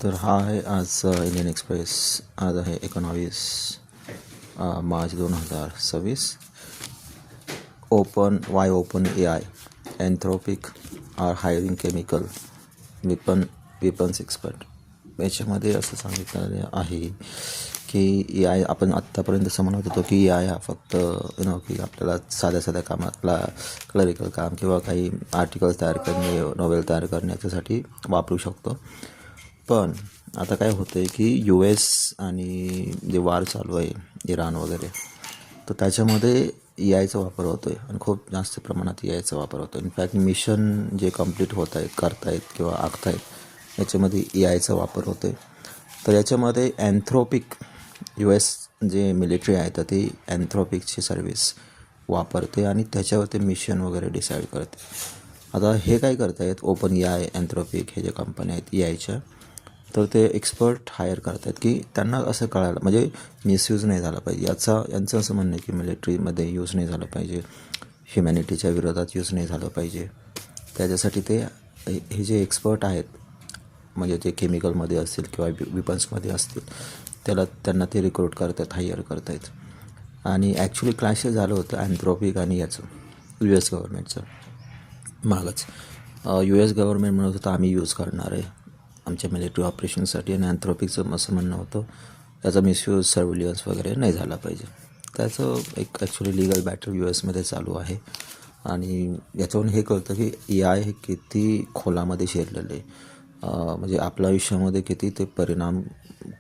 तर हा आहे आज इंडियन एक्सप्रेस. आज आहे 19 मार्च 2026. Open AI Anthropic are hiring chemical weapons expert. याच्यामध्ये असं सांगितलेलं आहे की AI आपण आत्तापर्यंत असं म्हणत होतो की AI हा फक्त की आपल्याला साध्या कामातला क्लरिकल काम किंवा काही आर्टिकल्स तयार करणे, नॉवेल तयार करणे याच्यासाठी वापरू शकतो. पण आता काय होतं आहे की US आणि जे वार चालू आहे इराण वगैरे, तर त्याच्यामध्ये AIचा वापर होतो आहे आणि खूप जास्त प्रमाणात AIचा वापर होतो. इनफॅक्ट मिशन जे कंप्लीट होत आहेत, करतायत किंवा आखतायत याच्यामध्ये AIचा वापर होतो आहे. तर याच्यामध्ये एन्थ्रोपिक US जे मिलिटरी आहे तर ती एन्थ्रोपिकची सर्व्हिस वापरते आणि त्याच्यावर ते मिशन वगैरे डिसाईड करते. आता हे काय करतायत, ओपन AI एन्थ्रोपिक हे जे कंपन्या आहेत AIच्या, तर ते एक्सपर्ट हायर करतात की त्यांना असं कळायला म्हणजे मिसयूज नाही झाला पाहिजे. यांचं असं म्हणणं आहे की मिलिटरीमध्ये यूज नाही झालं पाहिजे, ह्युमॅनिटीच्या विरोधात यूज नाही झालं पाहिजे. त्याच्यासाठी ते हे जे एक्सपर्ट आहेत, म्हणजे ते केमिकलमध्ये असतील किंवा विपन्समध्ये असतील, त्यांना ते रिक्रूट करतात, हायर करत आहेत. आणि ॲक्च्युली क्लॅशेस झालं होतं एन्थ्रोपिक आणि याचं US गव्हर्नमेंटचं मागच. US गव्हर्नमेंट म्हणत होतं आम्ही यूज करणार आहे आमच्या मिलिटरी ऑपरेशनसाठी, आणि एन्थ्रोपिकचं असं म्हणणं होतं त्याचा मिसयूज सर्व्हिलियन्स वगैरे नाही झाला पाहिजे. त्याचं एक ॲक्च्युली लिगल बॅटल USमध्ये चालू आहे. आणि याच्यावरून हे कळतं की AI हे किती खोलामध्ये शिरलेलं आहे, म्हणजे आपल्या आयुष्यामध्ये किती ते परिणाम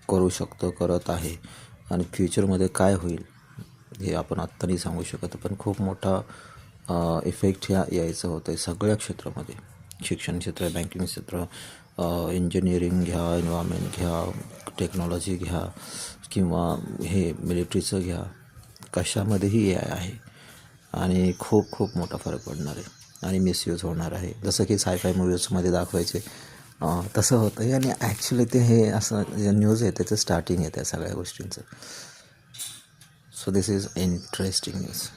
करू शकतो, करत आहे, आणि फ्युचरमध्ये काय होईल हे आपण आत्ता नाही सांगू शकत. पण खूप मोठा इफेक्ट ह्या AIचं होतं आहे सगळ्या क्षेत्रामध्ये. शिक्षण क्षेत्र, बँकिंग क्षेत्र, इंजिनिअरिंग घ्या, एन्व्हायरमेंट घ्या, टेक्नॉलॉजी घ्या, किंवा हे मिलिटरीचं घ्या, कशामध्येही AI आहे. आणि खूप मोठा फरक पडणार आहे आणि मिसयूज होणार आहे. जसं की सायफाय मूवीजमध्ये दाखवायचे तसं होतं आहे. आणि ॲक्च्युली ते हे असं जे न्यूज आहे त्याचं स्टार्टिंग आहे त्या सगळ्या गोष्टींचं. So this is interesting news.